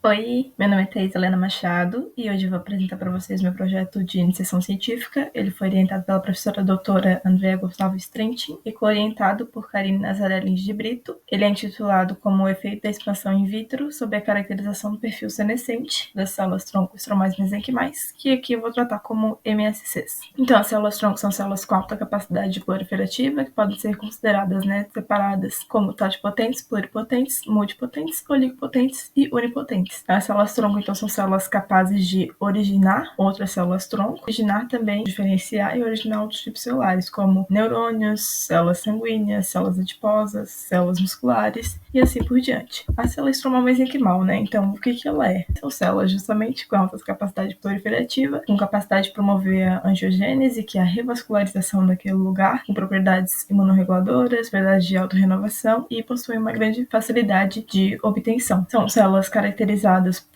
Oi, meu nome é Thaís Helena Machado e hoje eu vou apresentar para vocês meu projeto de iniciação científica. Ele foi orientado pela professora doutora Andrea Gonçalves Trentin e co-orientado por Karine Nazaré Lins de Brito. Ele é intitulado como o efeito da expansão in vitro sobre a caracterização do perfil senescente das células-tronco estromais mesenquimais, que aqui eu vou tratar como MSCs. Então, as células-tronco são células com alta capacidade proliferativa que podem ser consideradas, separadas como totipotentes, pluripotentes, multipotentes, oligopotentes e unipotentes. As células-tronco, então, são células capazes de originar outras células-tronco, originar também, diferenciar e originar outros tipos celulares, como neurônios, células sanguíneas, células adiposas, células musculares e assim por diante. A célula estromal mesenquimal, então, o que ela é? São células justamente com alta capacidade proliferativa, com capacidade de promover a angiogênese, que é a revascularização daquele lugar, com propriedades imunorreguladoras, propriedades de autorrenovação e possuem uma grande facilidade de obtenção. São células caracterizadas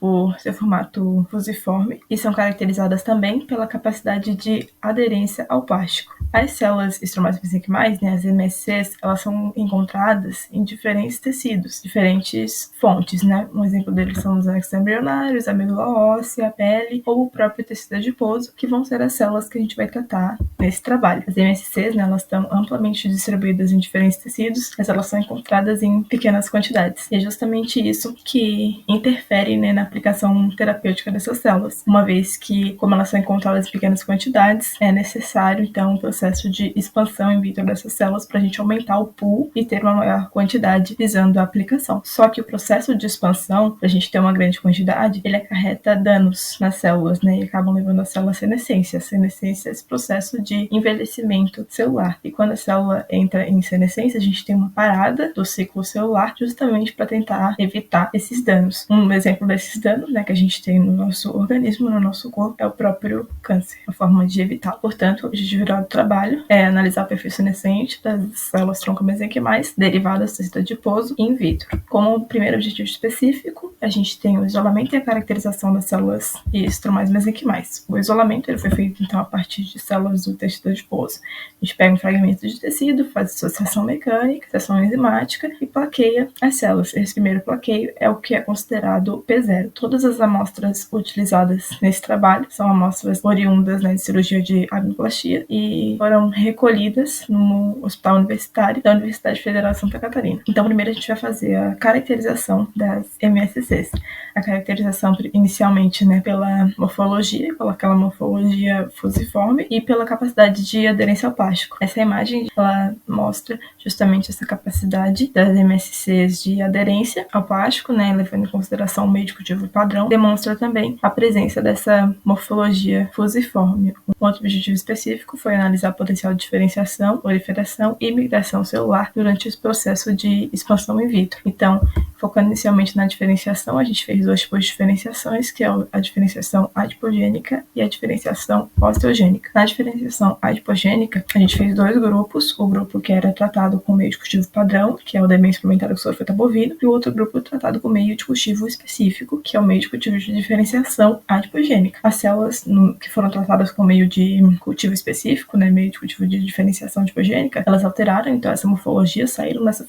por seu formato fusiforme e são caracterizadas também pela capacidade de aderência ao plástico. As células estromais mesenquimais, as MSCs, elas são encontradas em diferentes tecidos, diferentes fontes, Um exemplo deles são os axônios embrionários, a medula óssea, a pele ou o próprio tecido adiposo, que vão ser as células que a gente vai tratar nesse trabalho. As MSCs, elas estão amplamente distribuídas em diferentes tecidos, mas elas são encontradas em pequenas quantidades. E é justamente isso que interfere na aplicação terapêutica dessas células, uma vez que, como elas são encontradas em pequenas quantidades, é necessário, então, um processo de expansão in vitro dessas células para a gente aumentar o pool e ter uma maior quantidade visando a aplicação. Só que o processo de expansão, para a gente ter uma grande quantidade, ele acarreta danos nas células, e acabam levando a célula à senescência. A senescência é esse processo de envelhecimento celular. E quando a célula entra em senescência, a gente tem uma parada do ciclo celular justamente para tentar evitar esses danos. Um exemplo desses danos, que a gente tem no nosso organismo, no nosso corpo, é o próprio câncer, a forma de evitar. Portanto, o objetivo geral do trabalho é analisar o perfil senescente das células-tronco mesenquimais derivadas do tecido adiposo in vitro. Como primeiro objetivo específico, a gente tem o isolamento e a caracterização das células estromais mesenquimais. O isolamento ele foi feito, então, a partir de células do tecido adiposo. A gente pega um fragmento de tecido, faz dissociação mecânica, dissociação enzimática e plaqueia as células. Esse primeiro plaqueio é o que é considerado P0. Todas as amostras utilizadas nesse trabalho são amostras oriundas de cirurgia de abnoplastia e foram recolhidas no Hospital Universitário da Universidade Federal de Santa Catarina. Então, primeiro a gente vai fazer a caracterização das MSCs. A caracterização inicialmente pela morfologia, pela aquela morfologia fusiforme e pela capacidade de aderência ao plástico. Essa imagem ela mostra justamente essa capacidade das MSCs de aderência ao plástico, levando em consideração o meio de cultivo padrão, demonstra também a presença dessa morfologia fusiforme. Um outro objetivo específico foi analisar o potencial de diferenciação, proliferação e migração celular durante esse processo de expansão in vitro. Então, focando inicialmente na diferenciação, a gente fez dois tipos de diferenciações, que é a diferenciação adipogênica e a diferenciação osteogênica. Na diferenciação adipogênica, a gente fez dois grupos, o grupo que era tratado com meio de cultivo padrão, que é o demência experimental com sulfeta bovino, e o outro grupo tratado com meio de cultivo específico, que é o meio de cultivo de diferenciação adipogênica. As células que foram tratadas com meio de cultivo específico, meio de cultivo de diferenciação adipogênica, elas alteraram então essa morfologia, saíram dessa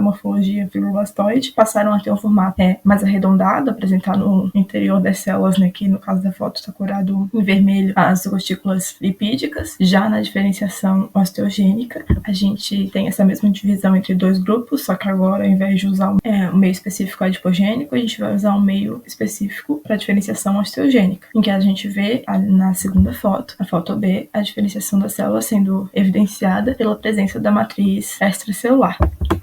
morfologia fibroblastoide, passaram a ter um formato mais arredondado, apresentado no interior das células, que no caso da foto está curado em vermelho as gotículas lipídicas. Já na diferenciação osteogênica, a gente tem essa mesma divisão entre dois grupos, só que agora, ao invés de usar um meio específico adipogênico, a gente vai usar um meio específico para diferenciação osteogênica, em que a gente vê na segunda foto, a foto B, a diferenciação da célula sendo evidenciada pela presença da matriz extracelular.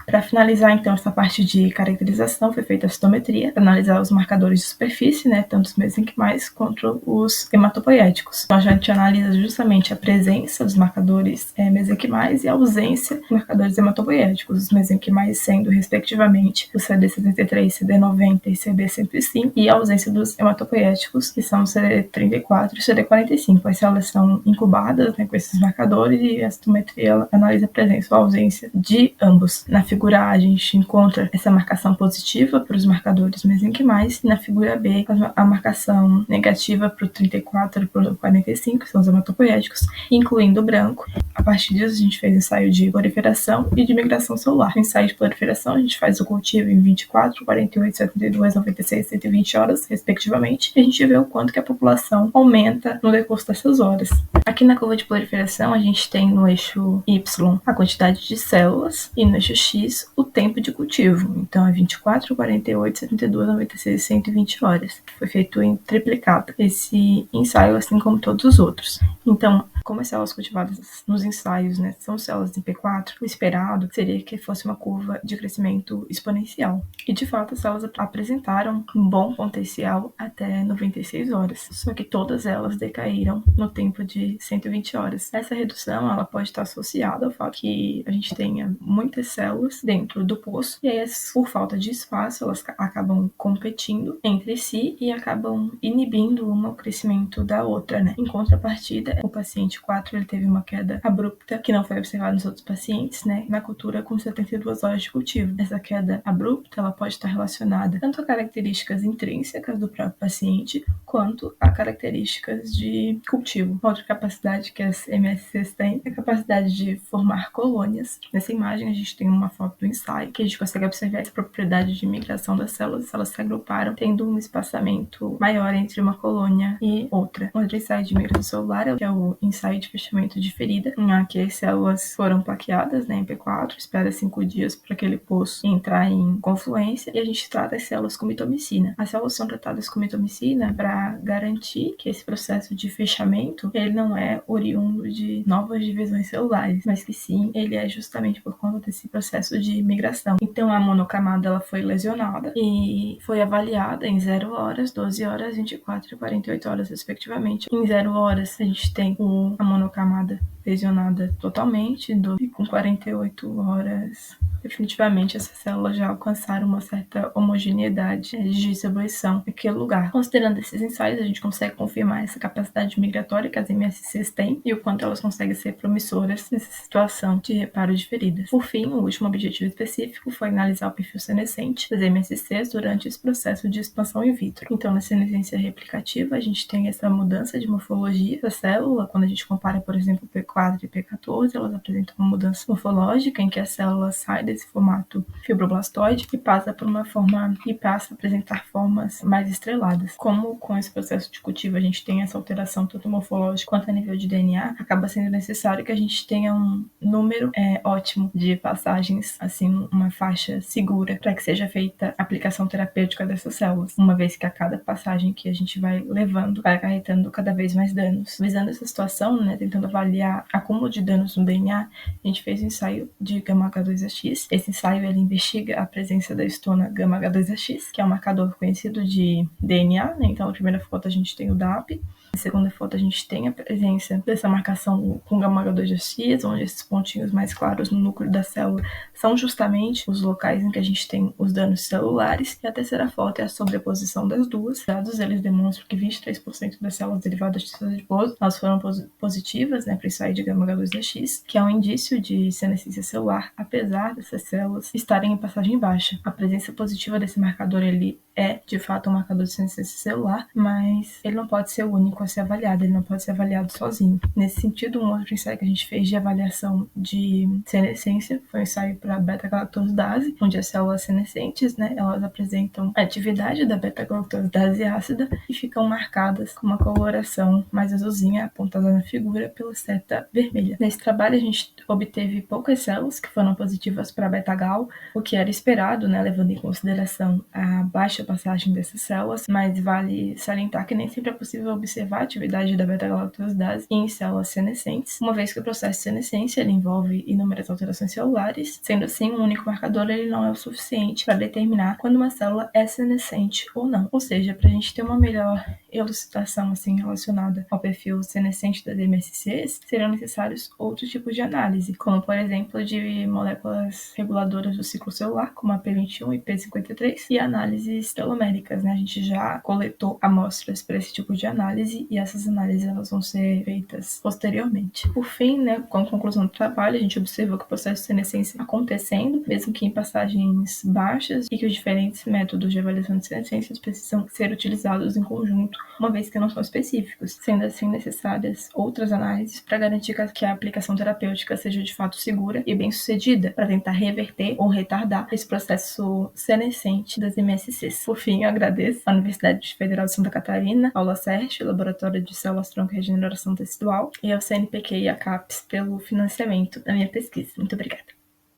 Para finalizar, então, essa parte de caracterização, foi feita a citometria para analisar os marcadores de superfície, tanto os mesenquimais quanto os hematopoéticos. Então, a gente analisa justamente a presença dos marcadores mesenquimais e a ausência dos marcadores hematopoéticos, os mesenquimais sendo, respectivamente, o CD73, CD90 e CD105, e a ausência dos hematopoéticos, que são o CD34 e o CD45. As células são incubadas com esses marcadores e a citometria analisa a presença ou a ausência de ambos. Na figura A, a gente encontra essa marcação positiva para os marcadores mesenquimais, e na figura B, a marcação negativa para o 34 e para o 45, que são os hematopoéticos, incluindo o branco. A partir disso, a gente fez ensaio de proliferação e de migração celular. No ensaio de proliferação, a gente faz o cultivo em 24, 48, 72, 96, 120 horas, respectivamente, e a gente vê o quanto que a população aumenta no decurso dessas horas. Aqui na curva de proliferação, a gente tem no eixo Y a quantidade de células e no eixo X o tempo de cultivo. Então é 24, 48, 72, 96 e 120 horas. Foi feito em triplicado esse ensaio, assim como todos os outros. Então, como as células cultivadas nos ensaios, né, são células em P4, o esperado seria que fosse uma curva de crescimento exponencial. E, de fato, as células apresentaram um bom potencial até 96 horas. Só que todas elas decaíram no tempo de 120 horas. Essa redução, ela pode estar associada ao fato que a gente tenha muitas células dentro do poço, e aí, por falta de espaço, elas acabam competindo entre si e acabam inibindo uma o crescimento da outra, né? Em contrapartida, o paciente 4 ele teve uma queda abrupta que não foi observada nos outros pacientes, né? Na cultura com 72 horas de cultivo. Essa queda abrupta, ela pode estar relacionada tanto a características intrínsecas do próprio paciente, quanto a características de cultivo. Outra capacidade que as MSCs têm é a capacidade de formar colônias. Nessa imagem, a gente tem uma foto do ensaio, que a gente consegue observar essa propriedade de migração das células. Elas se agruparam, tendo um espaçamento maior entre uma colônia e outra. Outro ensaio de migração celular, que é o ensaio de fechamento de ferida, em que as células foram plaqueadas, né, em P4, espera 5 dias para aquele poço entrar em confluência, e a gente trata as células com mitomicina. As células são tratadas com mitomicina para garantir que esse processo de fechamento, ele não é oriundo de novas divisões celulares, mas que sim, ele é justamente por conta desse processo de migração. Então, a monocamada, ela foi lesionada e foi avaliada em 0 horas, 12 horas, 24 e 48 horas, respectivamente. Em 0 horas, a gente tem a monocamada lesionada totalmente, e com 48 horas, definitivamente essas células já alcançaram uma certa homogeneidade de distribuição naquele lugar. Considerando esses ensaios, a gente consegue confirmar essa capacidade migratória que as MSCs têm e o quanto elas conseguem ser promissoras nessa situação de reparo de feridas. Por fim, o último objetivo específico foi analisar o perfil senescente das MSCs durante esse processo de expansão in vitro. Então, na senescência replicativa, a gente tem essa mudança de morfologia da célula. Quando a gente compara, por exemplo, P4 e P14, elas apresentam uma mudança morfológica em que a célula sai desse formato fibroblastoide e passa a apresentar formas mais estreladas. Como com esse processo de cultivo a gente tem essa alteração tanto morfológica quanto a nível de DNA, acaba sendo necessário que a gente tenha um número ótimo de passagens, assim, uma faixa segura para que seja feita a aplicação terapêutica dessas células, uma vez que a cada passagem que a gente vai levando vai acarretando cada vez mais danos. Visando essa situação, né, tentando avaliar acúmulo de danos no DNA, a gente fez um ensaio de γH2AX. Esse ensaio ele investiga a presença da histona γH2AX, que é um marcador conhecido de DNA, né? Então, na primeira foto a gente tem o DAP, na segunda foto a gente tem a presença dessa marcação com γH2AX, onde esses pontinhos mais claros no núcleo da célula são justamente os locais em que a gente tem os danos celulares, e a terceira foto é a sobreposição das duas. Os dados eles demonstram que 23% das células derivadas de células de pouso elas foram positivas, né, para o ensaio de γH2AX, que é um indício de senescência celular, apesar dessas células estarem em passagem baixa. A presença positiva desse marcador ele é, de fato, um marcador de senescência celular, mas ele não pode ser o único a ser avaliado, ele não pode ser avaliado sozinho. Nesse sentido, um outro ensaio que a gente fez de avaliação de senescência foi um ensaio para beta-galactosidase, onde as células senescentes, né, elas apresentam a atividade da beta-galactosidase ácida e ficam marcadas com uma coloração mais azulzinha, apontada na figura pela seta vermelha. Nesse trabalho, a gente obteve poucas células que foram positivas para beta-gal, o que era esperado, né, levando em consideração a baixa passagem dessas células, mas vale salientar que nem sempre é possível observar a atividade da beta-galactosidase em células senescentes, uma vez que o processo de senescência ele envolve inúmeras alterações celulares. Sendo assim, um único marcador ele não é o suficiente para determinar quando uma célula é senescente ou não. Ou seja, para a gente ter uma melhor elucidação assim, relacionada ao perfil senescente das MSCs, seriam necessários outros tipos de análise, como por exemplo de moléculas reguladoras do ciclo celular, como a P21 e P53, e análises teloméricas, né? A gente já coletou amostras para esse tipo de análise e essas análises elas vão ser feitas posteriormente. Por fim, né, com a conclusão do trabalho, a gente observou que o processo de senescência acontecendo, mesmo que em passagens baixas, e que os diferentes métodos de avaliação de senescência precisam ser utilizados em conjunto, uma vez que não são específicos, sendo assim necessárias outras análises para garantir que a aplicação terapêutica seja de fato segura e bem-sucedida, para tentar reverter ou retardar esse processo senescente das MSCs. Por fim, eu agradeço à Universidade Federal de Santa Catarina, ao LaCerte, Laboratório de Células Tronco e Regeneração Tecidual, e ao CNPq e à CAPES pelo financiamento da minha pesquisa. Muito obrigada.